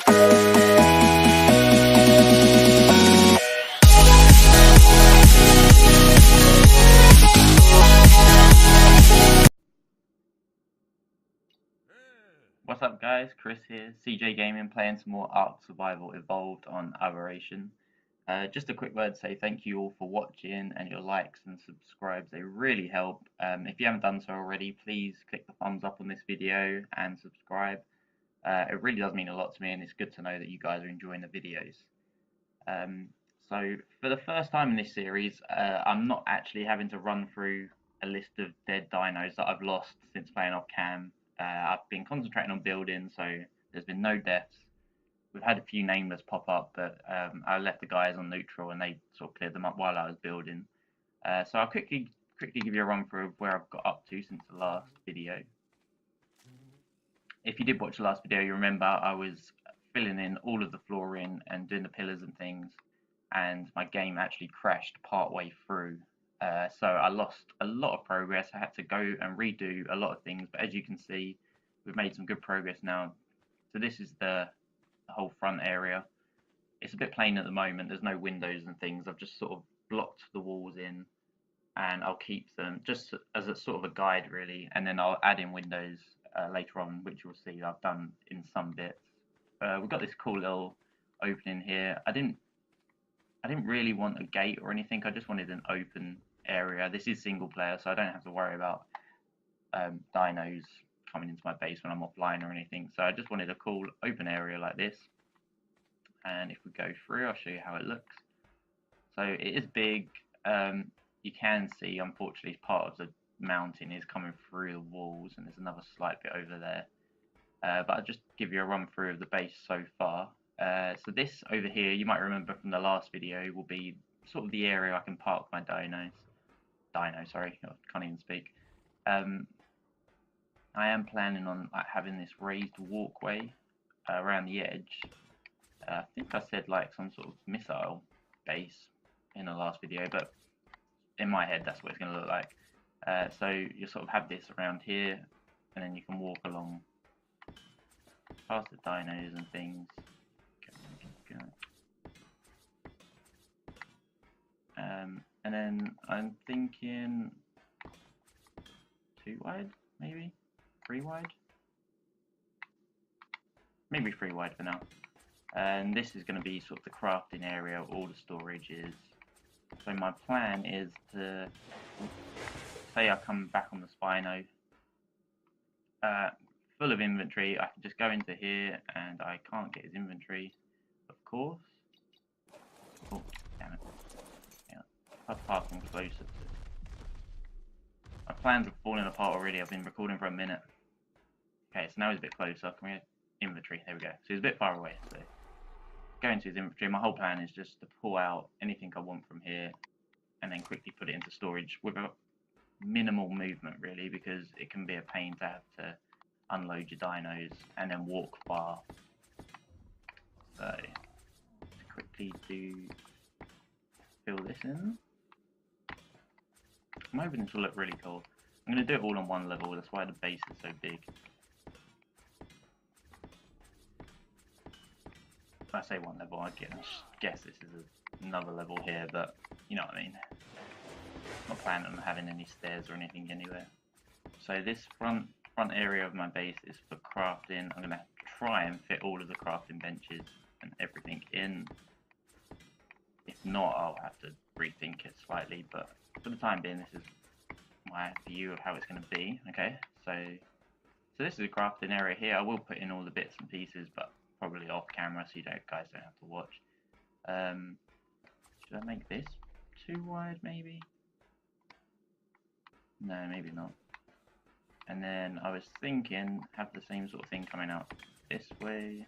What's up guys, Chris here, CJ Gaming, playing some more Ark Survival Evolved on Aberration. Just a quick word to say thank you all for watching, and your likes and subscribes, they really help. If you haven't done so already, please click the thumbs up on this video and subscribe. It really does mean a lot to me, and it's good to know that you guys are enjoying the videos. So for the first time in this series, I'm not actually having to run through a list of dead dinos that I've lost since playing off cam. I've been concentrating on building, so there's been no deaths. We've had a few nameless pop up, but I left the guys on neutral and they sort of cleared them up while I was building. So I'll quickly give you a run through of where I've got up to since the last video. If you did watch the last video, you remember I was filling in all of the flooring and doing the pillars and things, and my game actually crashed part way through. So I lost a lot of progress. I had to go and redo a lot of things, but as you can see, we've made some good progress now. So this is the whole front area. It's a bit plain at the moment, there's no windows and things. I've just sort of blocked the walls in, and I'll keep them just as a sort of a guide really, and then I'll add in windows later on, which you'll see I've done in some bits. We've got this cool little opening here. I didn't really want a gate or anything, I just wanted an open area. This is single player, so I don't have to worry about dinos coming into my base when I'm offline or anything. So I just wanted a cool open area like this. And if we go through, I'll show you how it looks. So it is big. You can see, unfortunately, part of the mountain is coming through the walls, and there's another slight bit over there. But I'll just give you a run through of the base so far. So this over here, you might remember from the last video, will be sort of the area I can park my sorry, I can't even speak. I am planning on having this raised walkway around the edge. I think I said like some sort of missile base in the last video, but in my head that's what it's going to look like. So you sort of have this around here, and then you can walk along past the dinos and things. And then I'm thinking 2 wide, maybe 3 wide, maybe 3 wide for now. And this is going to be sort of the crafting area, all the storage is. So my plan is to, say I come back on the Spino, full of inventory, I can just go into here, and I can't get his inventory, of course. Oh, damn it. I'm passing closer to. My plans are falling apart already. I've been recording for a minute. Okay, so now he's a bit closer. Can we get inventory? There we go. So he's a bit far away. So go into his inventory. My whole plan is just to pull out anything I want from here, and then quickly put it into storage with a minimal movement, really, because it can be a pain to have to unload your dinos and then walk far. So let's quickly fill this in. I'm hoping this will look really cool. I'm going to do it all on one level, that's why the base is so big. When I say one level, I guess this is another level here, but you know what I mean. I'm not planning on having any stairs or anything anywhere. So this front area of my base is for crafting. I'm going to try and fit all of the crafting benches and everything in. If not, I'll have to rethink it slightly, but for the time being, this is my view of how it's going to be. Okay, so this is a crafting area here. I will put in all the bits and pieces, but probably off camera, so you guys don't have to watch. Should I make this 2 wide, maybe? No, maybe not. And then I was thinking, have the same sort of thing coming out this way.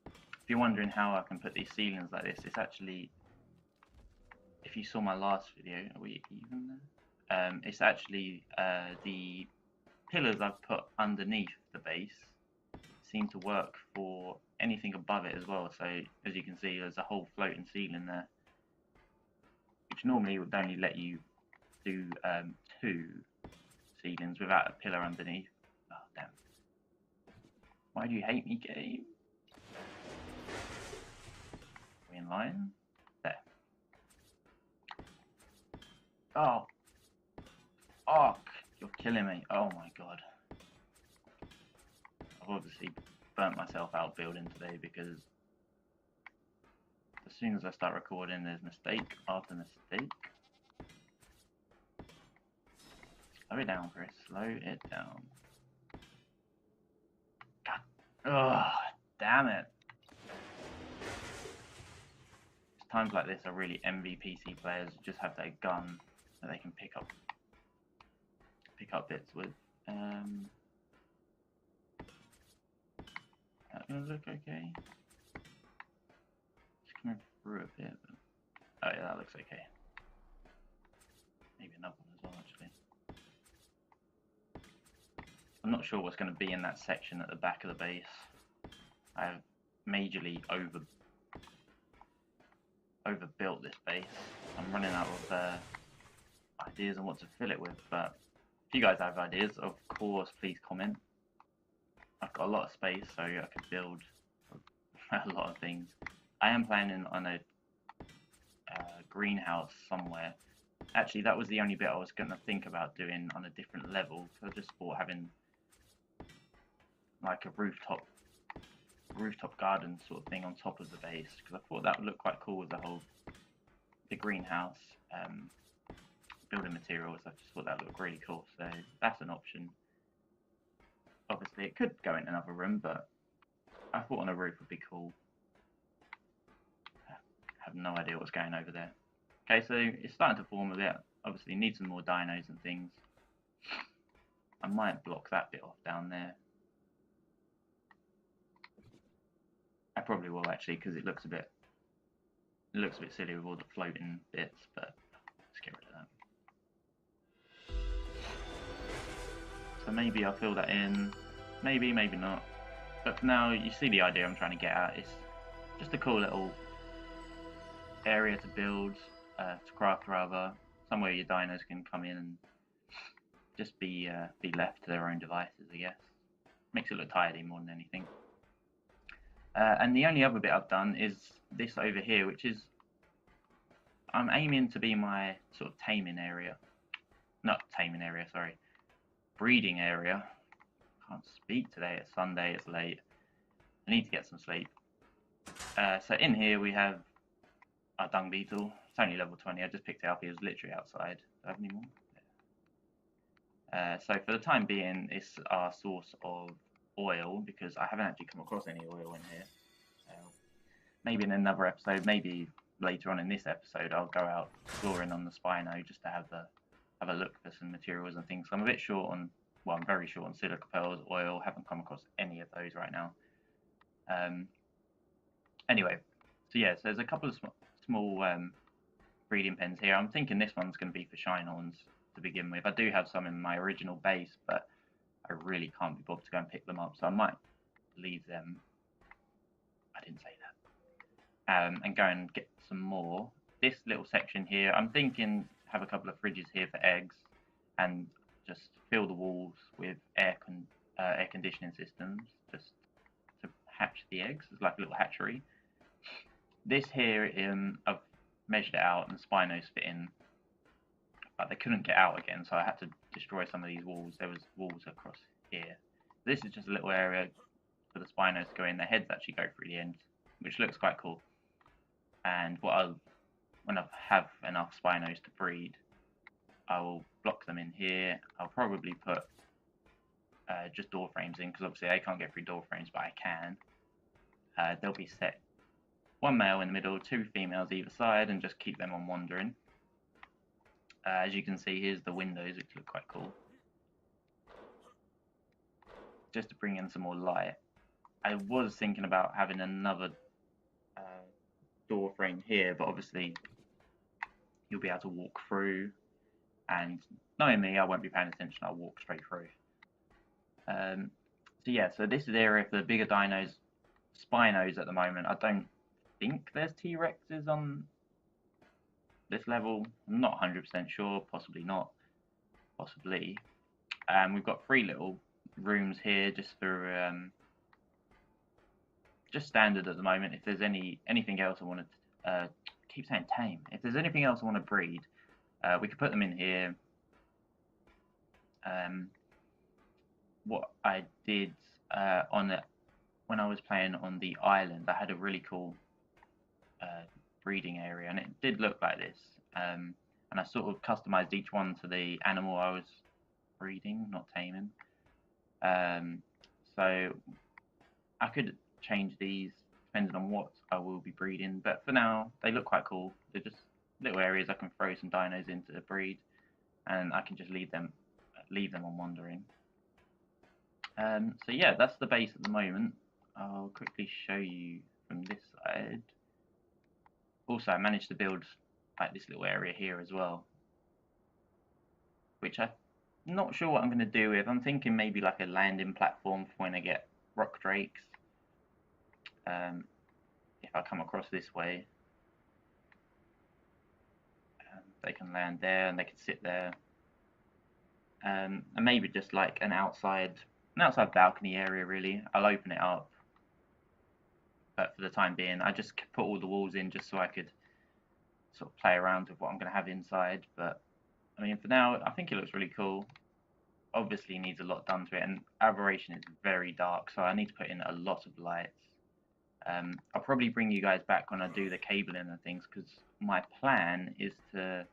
If you're wondering how I can put these ceilings like this, it's actually, if you saw my last video, are we even there? It's actually the pillars I've put underneath the base seem to work for anything above it as well. So as you can see, there's a whole floating ceiling there, which normally would only let you do 2 ceilings without a pillar underneath. Oh damn. Why do you hate me, game? Are we in line? There. Oh. Oh, you're killing me. Oh my god. I've obviously burnt myself out building today because as soon as I start recording, there's mistake after mistake. Slow it down, Chris. Slow it down. God. Oh, damn it. It's times like this I really envy PC players who just have their gun that they can pick up bits with. That's gonna look okay. It's coming through a bit, but oh yeah, that looks okay. Maybe another one as well, actually. I'm not sure what's going to be in that section at the back of the base. I have majorly overbuilt this base. I'm running out of ideas on what to fill it with, but if you guys have ideas, of course, please comment. I've got a lot of space, so I could build a lot of things. I am planning on a greenhouse somewhere. Actually, that was the only bit I was going to think about doing on a different level. So I just thought having like a rooftop garden sort of thing on top of the base, because I thought that would look quite cool with the greenhouse building materials. I just thought that would look really cool, so that's an option. Obviously it could go in another room, but I thought on a roof would be cool. I have no idea what's going over there. Okay, so it's starting to form a bit. Obviously need some more dinos and things. I might block that bit off down there. I probably will actually, because it looks a bit silly with all the floating bits, but let's get rid of that. So maybe I'll fill that in, maybe not. But for now, you see the idea I'm trying to get at. It's just a cool little area to build, to craft rather, somewhere your dinos can come in and just be left to their own devices, I guess. Makes it look tidy more than anything. And the only other bit I've done is this over here, which is I'm aiming to be my sort of taming area. Not taming area, sorry. Breeding area. Can't speak today, it's Sunday, it's late. I need to get some sleep. So in here we have our dung beetle. It's only level 20, I just picked it up, he was literally outside. Do I have any more? Yeah. So for the time being, it's our source of oil, because I haven't actually come across any oil in here. Maybe in another episode, maybe later on in this episode, I'll go out exploring on the Spino just to have a look for some materials and things. So I'm a bit short on, well, I'm very short on silica pearls, oil. Haven't come across any of those right now. Anyway, so yeah, so there's a couple of small breeding pens here. I'm thinking this one's going to be for Shinehorns to begin with. I do have some in my original base, but I really can't be bothered to go and pick them up, so I might leave them. I didn't say that. And go and get some more. This little section here, I'm thinking have a couple of fridges here for eggs, and just fill the walls with air conditioning systems, just to hatch the eggs. It's like a little hatchery. This here, I've measured it out, and Spinos fit in, but they couldn't get out again, so I had to destroy some of these walls. There was walls across here. This is just a little area for the Spinos to go in. Their heads actually go through the end, which looks quite cool. And when I have enough Spinos to breed, I will block them in here. I'll probably put just door frames in, because obviously I can't get through door frames, but I can. They'll be set one male in the middle, two females either side, and just keep them on wandering. As you can see, here's the windows, which look quite cool. Just to bring in some more light. I was thinking about having another door frame here, but obviously you'll be able to walk through, and knowing me, I won't be paying attention, I'll walk straight through. So yeah, so this is the area for the bigger dinos. Spinos at the moment, I don't think there's T-Rexes on this level. I'm not 100% sure, possibly not, possibly. We've got 3 little rooms here just for just standard at the moment. If there's anything else I want to keep saying tame. If there's anything else I want to breed, we could put them in here. What I did on it when I was playing on the island, I had a really cool breeding area, and it did look like this. And I sort of customized each one to the animal I was breeding, not taming. So I could change these depending on what I will be breeding, but for now they look quite cool. They're just little areas I can throw some dinos into breed, and I can just leave them on wandering. So yeah, that's the base at the moment. I'll quickly show you from this side. Also, I managed to build like this little area here as well, which I'm not sure what I'm going to do with. I'm thinking maybe like a landing platform for when I get rock drakes. If I come across this way, they can land there and they can sit there. And maybe just like an outside balcony area, really. I'll open it up, but for the time being I just put all the walls in just so I could sort of play around with what I'm going to have inside. But I mean, for now I think it looks really cool. Obviously needs a lot done to it, and Aberration is very dark, so I need to put in a lot of lights. I'll probably bring you guys back when I do the cabling and things, because my plan is to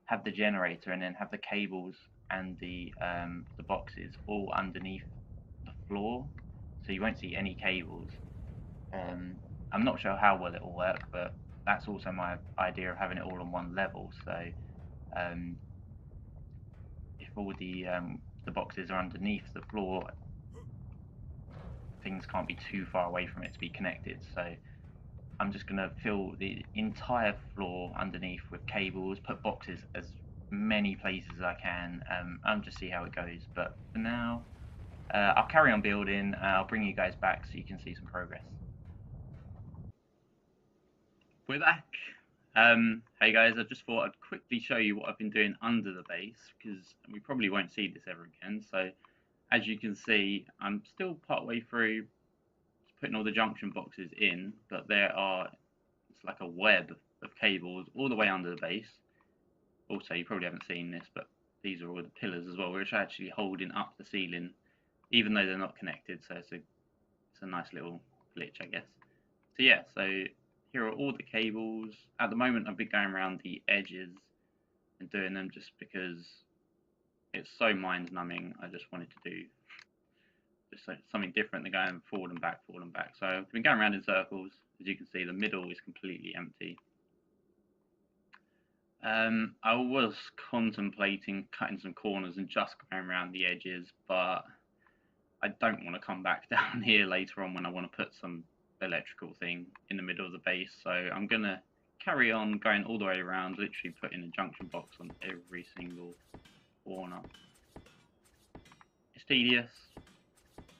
have the generator and then have the cables and the boxes all underneath the floor, so you won't see any cables. I'm not sure how well it will work, but that's also my idea of having it all on one level. So if all the boxes are underneath the floor, things can't be too far away from it to be connected. So I'm just going to fill the entire floor underneath with cables, put boxes as many places as I can, and just see how it goes. But for now, I'll carry on building. I'll bring you guys back so you can see some progress. We're back. Hey guys, I just thought I'd quickly show you what I've been doing under the base, because we probably won't see this ever again. So as you can see, I'm still partway through putting all the junction boxes in, but it's like a web of cables all the way under the base. Also, you probably haven't seen this, but these are all the pillars as well, which are actually holding up the ceiling, even though they're not connected. So it's a nice little glitch, I guess. So yeah, so here are all the cables. At the moment, I've been going around the edges and doing them just because it's so mind-numbing. I just wanted to do just something different than going forward and back, forward and back. So I've been going around in circles. As you can see, the middle is completely empty. I was contemplating cutting some corners and just going around the edges, but I don't want to come back down here later on when I want to put some electrical thing in the middle of the base. So I'm going to carry on going all the way around, literally putting a junction box on every single corner. It's tedious,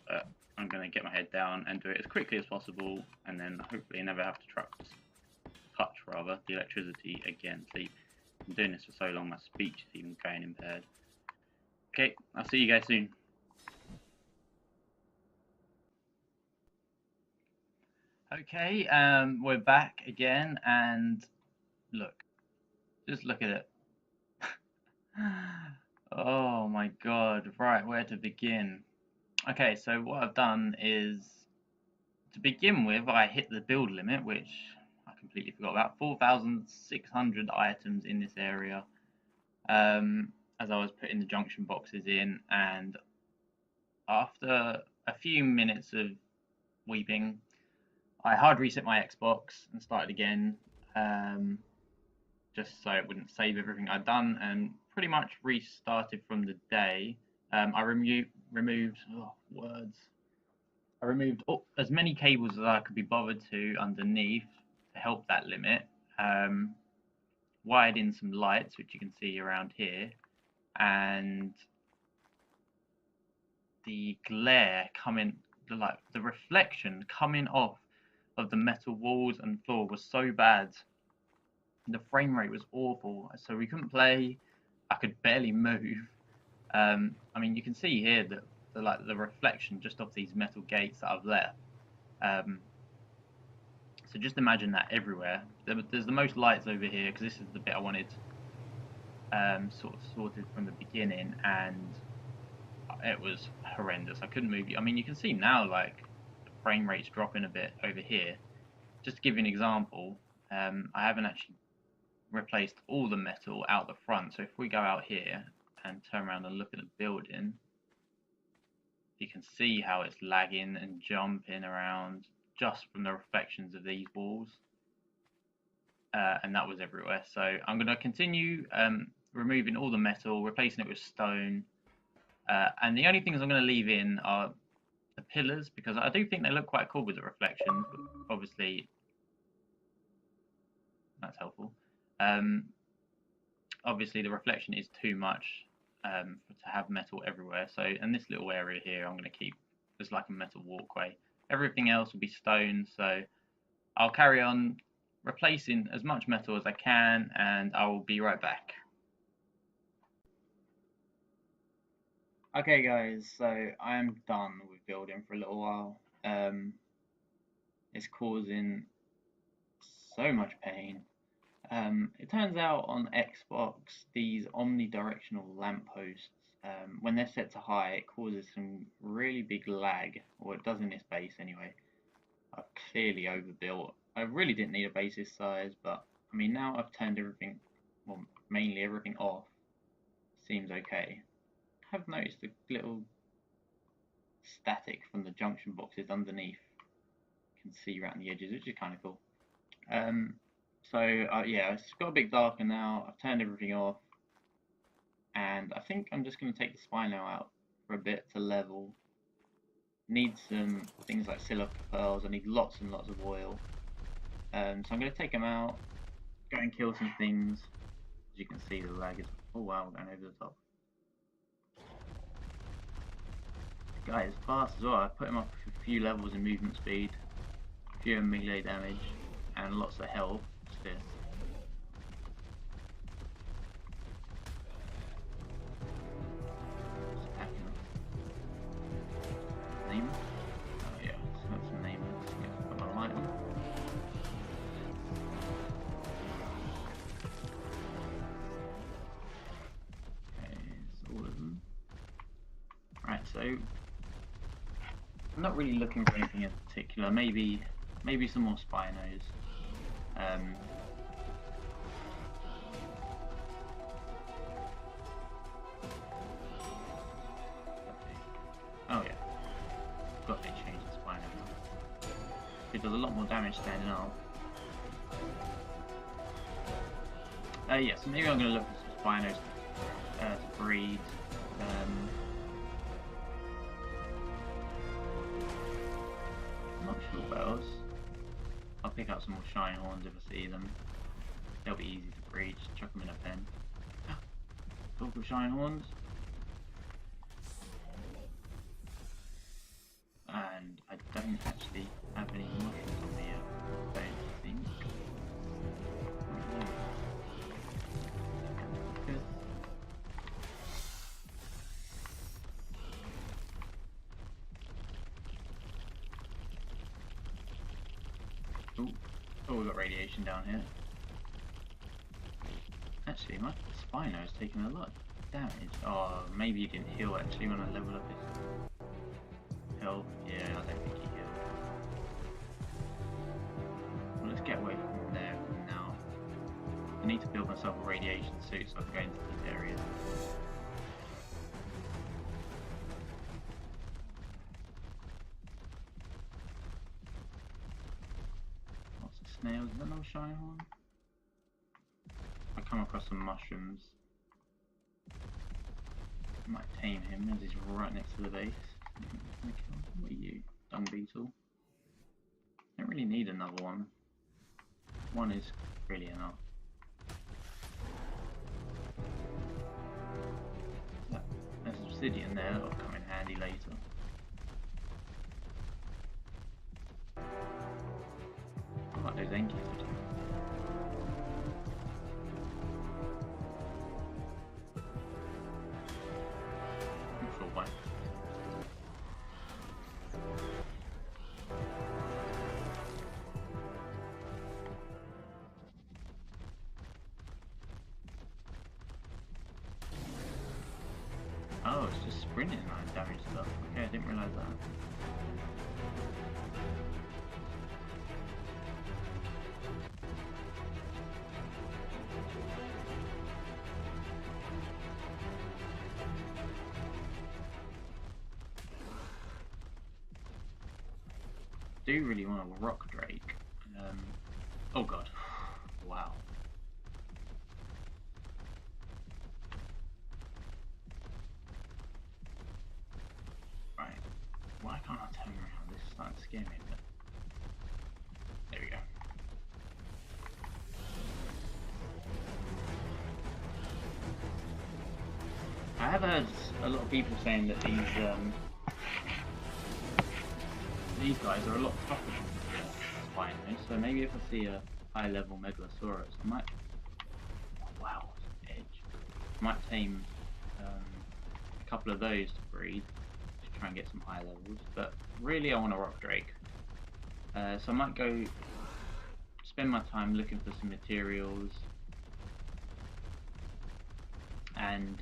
but I'm going to get my head down and do it as quickly as possible, and then hopefully never have to touch the electricity again. See, I'm doing this for so long, my speech is even going impaired. Okay, I'll see you guys soon. Okay, we're back again, and just look at it. Oh my god, right, where to begin? Okay, so what I've done is, to begin with, I hit the build limit, which I completely forgot about. 4,600 items in this area, as I was putting the junction boxes in, and after a few minutes of weeping, I hard reset my Xbox and started again, just so it wouldn't save everything I'd done, and pretty much restarted from the day. I removed as many cables as I could be bothered to underneath to help that limit. Wired in some lights, which you can see around here, and the glare the reflection coming off of the metal walls and floor was so bad. The frame rate was awful, so we couldn't play. I could barely move. I mean, you can see here that the reflection just off these metal gates that I've left. So just imagine that everywhere. There's the most lights over here, because this is the bit I wanted sort of sorted from the beginning, and it was horrendous. I couldn't move. I mean, you can see now, like, the frame rate's dropping a bit over here. Just to give you an example, I haven't actually replaced all the metal out the front. So if we go out here and turn around and look at the building, you can see how it's lagging and jumping around just from the reflections of these walls. And that was everywhere. So I'm going to continue removing all the metal, replacing it with stone. And the only things I'm going to leave in are the pillars, because I do think they look quite cool with the reflections, but obviously that's helpful. Obviously the reflection is too much to have metal everywhere. So, and this little area here I'm going to keep as like a metal walkway. Everything else will be stone, so I'll carry on replacing as much metal as I can, and I will be right back. Okay guys, so I am done with building for a little while. It's causing so much pain. It turns out on Xbox, these omnidirectional lampposts, when they're set to high, it causes some really big lag, or it does in this base anyway. I've clearly overbuilt. I really didn't need a base this size, but I mean, now I've turned everything, well, mainly everything off, seems okay. I have noticed the little static from the junction boxes underneath. You can see around the edges, which is kind of cool. Yeah, it's got a bit darker now. I've turned everything off, and I think I'm just going to take the Spino out for a bit to level. Need some things like silica pearls. I need lots and lots of oil. So I'm going to take them out, go and kill some things. As you can see, the lag is, oh wow, going over the top. The guy is fast as well. I put him up a few levels in movement speed, a few in melee damage, and lots of health. What's this? What's attacking us? Name? Oh yeah, it's got some name. Got my light on. Okay, it's all of them. Right, so I'm not really looking for anything in particular. Maybe some more Spinos. Oh yeah, got to change the Spino now. It does a lot more damage standing up. Yeah, so maybe I'm going to look at some Spinos to breed. Not sure what else. I'll pick up some more shine horns if I see them. They'll be easy to breed, just chuck them in a pen. Talk of shine horns. And I don't actually have any mushrooms on me yet, I don't think. Oh, we've got radiation down here. Actually, my Spino has taken a lot of damage. Oh, maybe he didn't heal actually when I leveled up his health. Yeah, I don't think he healed. Well, let's get away from there now. I need to build myself a radiation suit so I can go into these areas. Snails, is that no shine horn? I come across some mushrooms. I might tame him as he's right next to the base. What are you? Dung beetle? Don't really need another one. One is really enough. There's obsidian there that'll come in handy later. I like those Enkies too. Not sure why. it's just sprinting and damage stuff. Okay, I didn't realise that. I do really want a rock drake. Oh god. Wow. Right. Why can't I turn around? This is starting to scare me a bit. There we go. I have heard a lot of people saying that these guys are a lot tougher than Spinos, so maybe if I see a high level Megalosaurus, I might. Oh, wow, edge. I might tame a couple of those to breed to try and get some high levels, but really I want a rock drake. So I might go spend my time looking for some materials and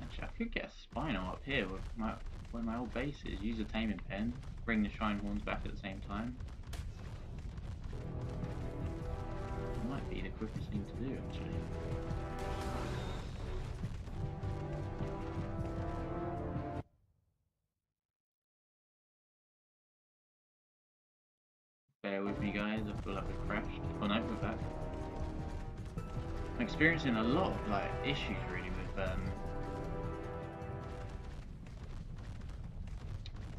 actually I could get a Spino up here with where my old base is, use a taming pen, bring the shrine horns back at the same time. It might be the quickest thing to do actually. Bear with me guys, I feel like we've crashed. Oh no, we're back. I'm experiencing a lot of like issues really with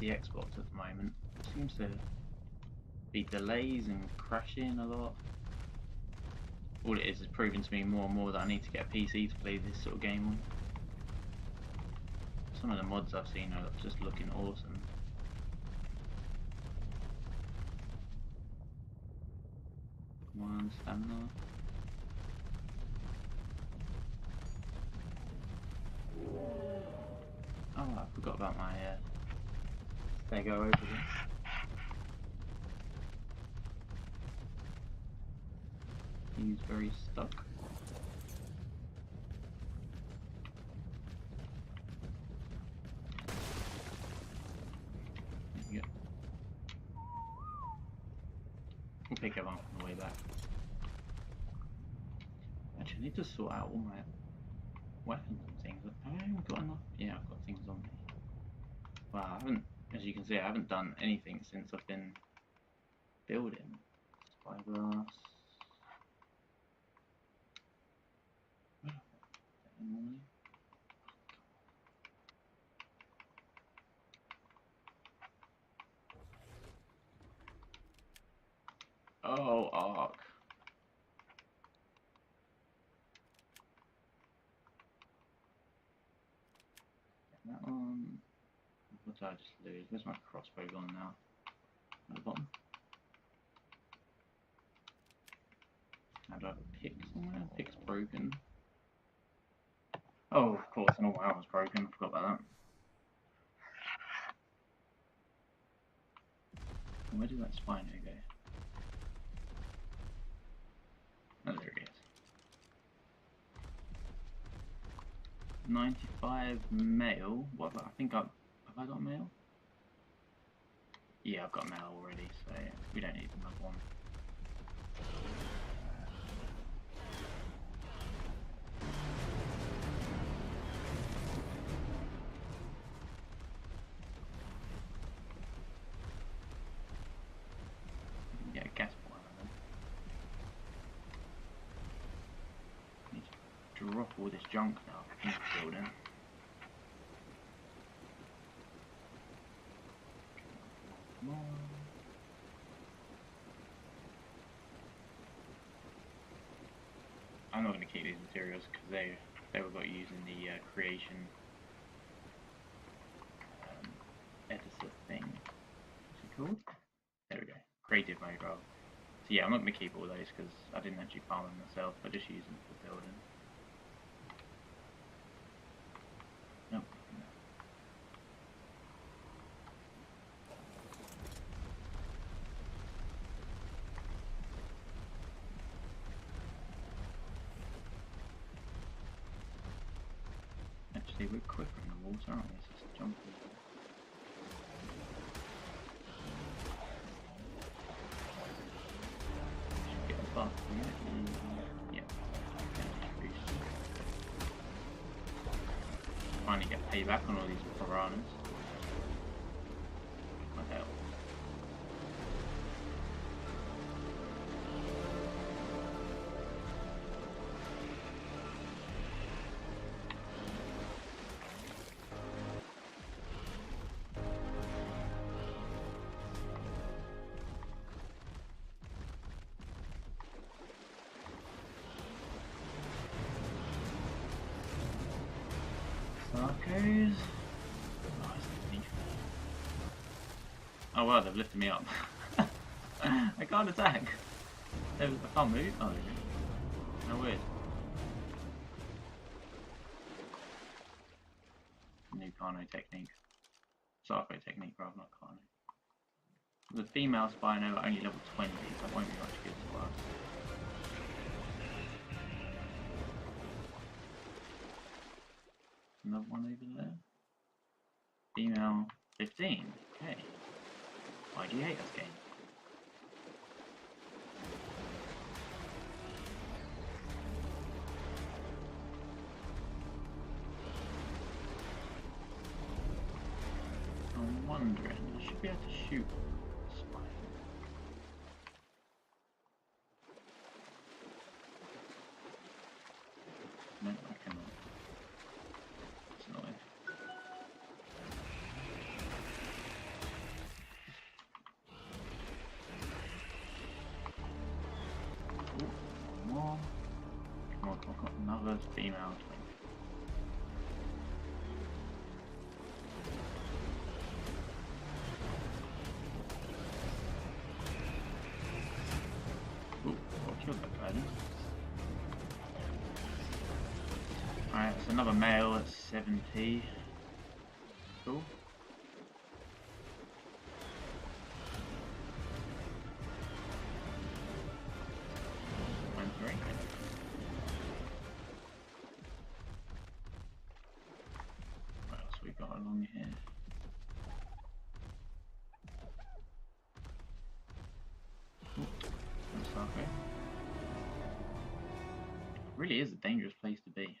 the Xbox at the moment. It seems to be delays and crashing a lot. All it is proving to me more and more that I need to get a PC to play this sort of game on. Some of the mods I've seen are just looking awesome. Come on, stamina. Oh, I forgot about my stego over there. He's very stuck. There you go. We'll pick him up on the way back. Actually, I need to sort out all my weapons and things. Have I even got enough? Yeah, I've got things on me. Wow, I haven't, as you can see, I haven't done anything since I've been building. Spyglass. Oh, arc. That one. What did I just lose? Where's my crossbow gone now? At the bottom. How do I have a pick somewhere? Pick's broken. Oh, of course, an all armor's broken. I forgot about that. Where did that Spino go? Oh, there he is. 95 mail. What? I think have I got mail? Yeah, I've got mail already, so we don't need another one. Yeah, gas boiler then. Need to drop all this junk now into the building. Come on. I'm not going to keep these materials because they were got used in the creation editor thing. What's it called? There we go. Creative mode rather. So yeah, I'm not going to keep all those because I didn't actually farm them myself. I just use them for building. Nope. No. See, we're quicker in the water, aren't we? Let's just jump in. Should get a buff here. Yep. Finally get payback on all these piranhas. Okay. Sarcos. Oh well, they've lifted me up. I can't attack. I can't move. Oh, how weird. New Carno technique. Sarco technique, rather, not Carno. The female Spino are only level 20, so that won't be much good to us. Another one over there. Female 15. Okay. Why do you hate this game? I'm wondering, I should be able to shoot a spider. No, I cannot. It's annoying. Ooh, more. Come on, I've got another female 20. Killed that guy then. Alright, so another male at 70. Cool. And 3. What else we got along here? Ooh, that's okay. Really is a dangerous place to be.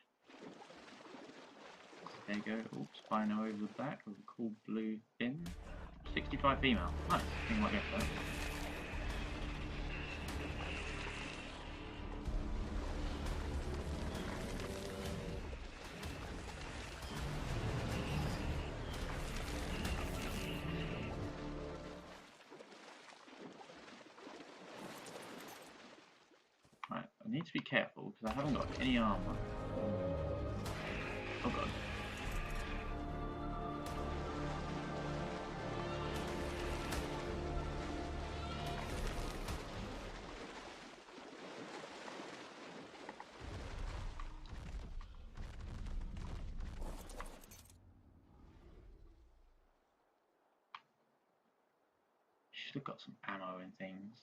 There you go. Oops, Spino over the back with a cool blue fin. 65 female. Nice. I think I might get that. Right, I need to be careful because I haven't got any armor. Oh god. Should have got some ammo and things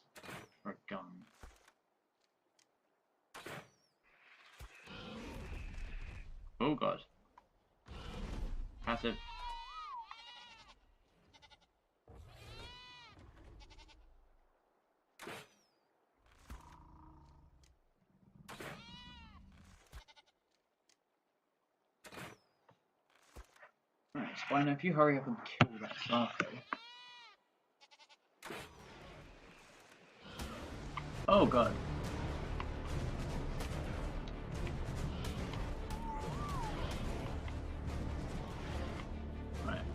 for a gun. Oh god. Passive. Alright, Spino, if you hurry up and kill that Sarco. Oh god. Right.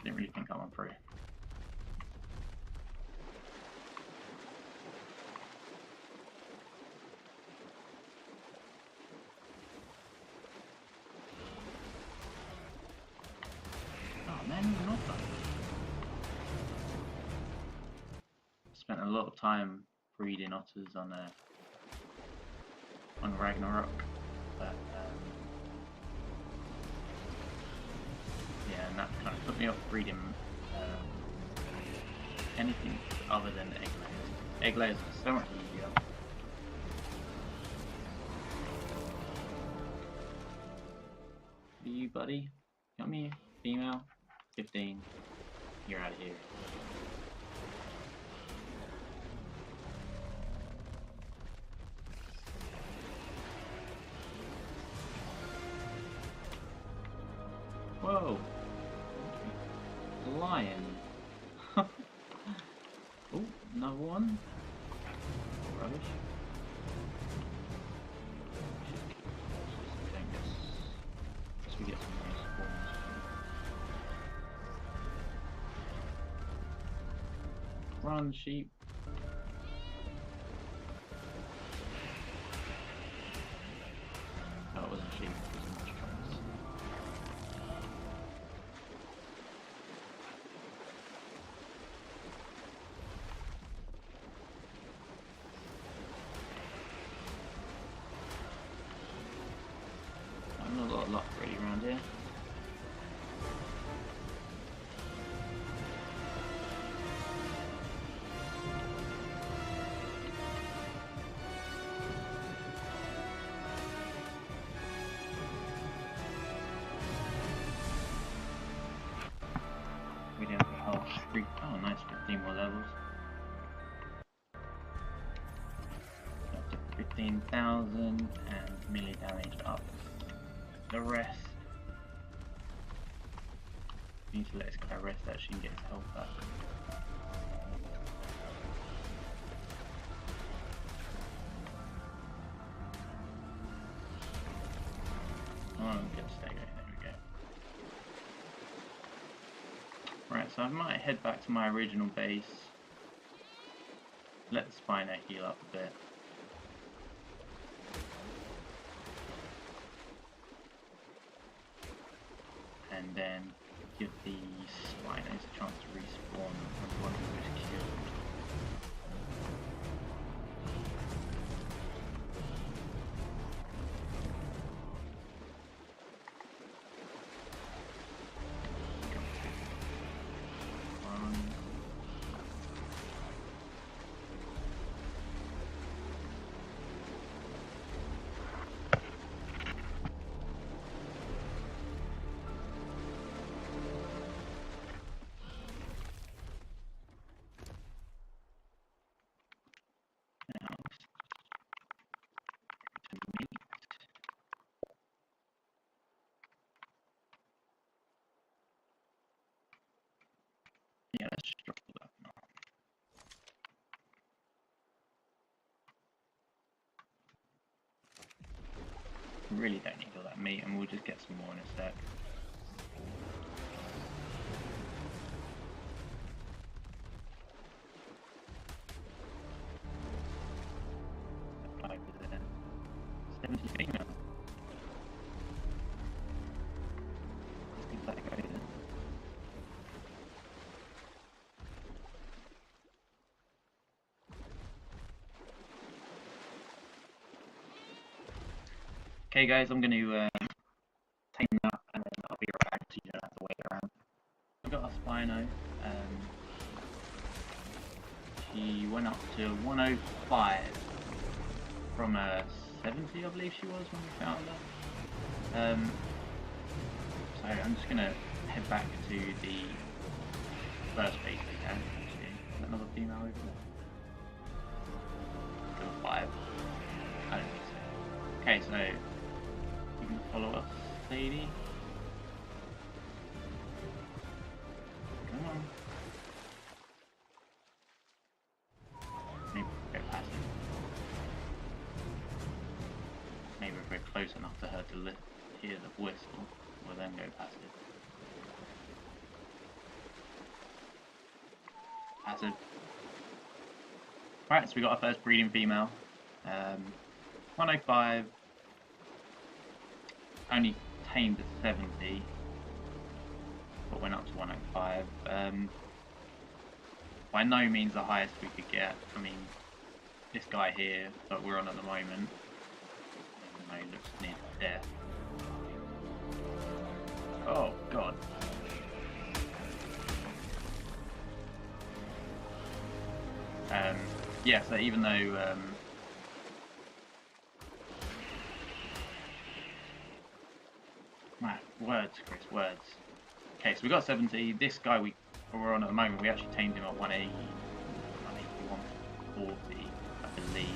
Didn't really think I went through. Spent a lot of time breeding otters on Ragnarok, but yeah, and that kind of put me off breeding anything other than egg layers. Egg layers are so much easier. You, buddy? Come here. Female. 15. You're out of here. Whoa! Lion. Oh, another one. Rubbish. Guess we get some nice spawns. Run, sheep. Oh, it wasn't sheep, it was much trunks. Not a lot of luck really around here. We didn't have oh nice, 15 more levels. Up to 15,000 and melee damage up. The rest. We need to let this guy rest actually and get his health back. Oh, good stay. There we go. Right, so I might head back to my original base. Let the Spino heal up a bit. And then give the Spinos a chance to respawn when one who is killed. Yeah, let's drop that now. We really don't need all that meat, and we'll just get some more in a sec. Over there. 70 female. Let's give that a go then. Okay guys, I'm going to take that and then I'll be right back so you don't have to wait around. We've got a Spino. She went up to 105 from 70 I believe she was when we found her. So I'm just going to head back to the first base again. Actually, is that another female over there? Still 5. I don't think so. Okay, so you can follow us, lady. Come on. Maybe we'll go past it. Maybe if we're close enough to her to hear the whistle, we'll then go past it. Passive. Right, so we got our first breeding female. 105. Only tamed at 70, but went up to 105. By no means the highest we could get. I mean, this guy here that we're on at the moment, he looks near death. Oh god. Yeah, so even though words, Chris, words. Okay, so we got 70. This guy we're on at the moment, we actually tamed him at 180, 140, I believe.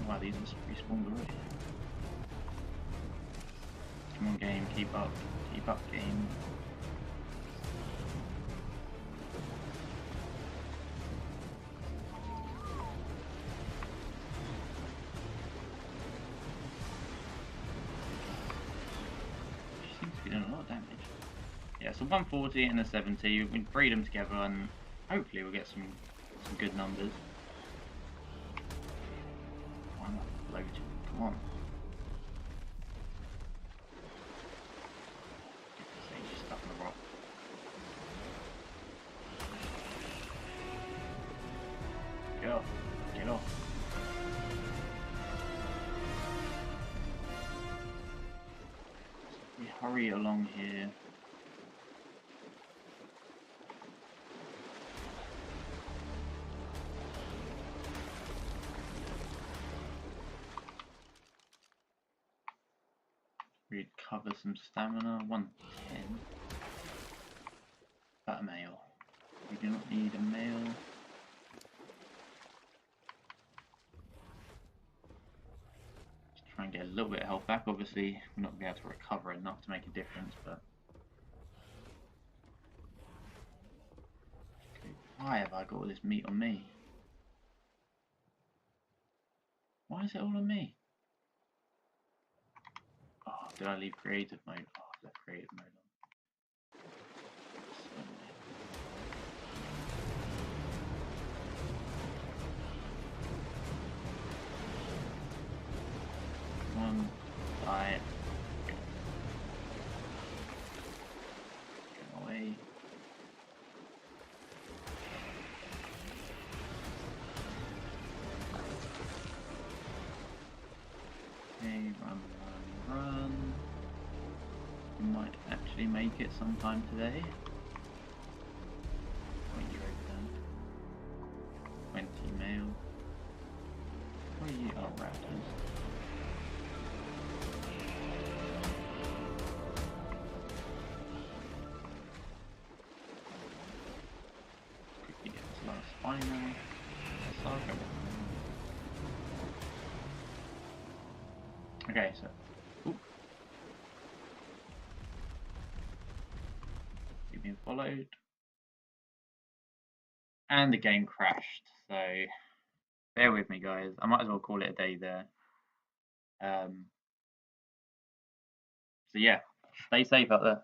Wow, these are respawned already. Come on, game, keep up, game. She seems to be doing a lot of damage. Yeah, so 140 and a 70. We can breed them together, and hopefully we'll get some good numbers. Why not load? Come on. Just stuck in the rock. Get off. Get off. We hurry along here. Recover some stamina. 110. But a mail. We do not need a mail. Just try and get a little bit of health back. Obviously, we're not going to be able to recover enough to make a difference, but. Okay, why have I got all this meat on me? Why is it all on me? Oh, did I leave creative mode? Oh, I've left creative mode on. One, die. Get away. Okay, run. We might actually make it sometime today. When you open 20 mail. Where are you? Oh, raptors. Quickly get this last Spino. Okay, so. Ooh. You've been followed. And the game crashed, so bear with me, guys. I might as well call it a day there. So yeah, stay safe out there.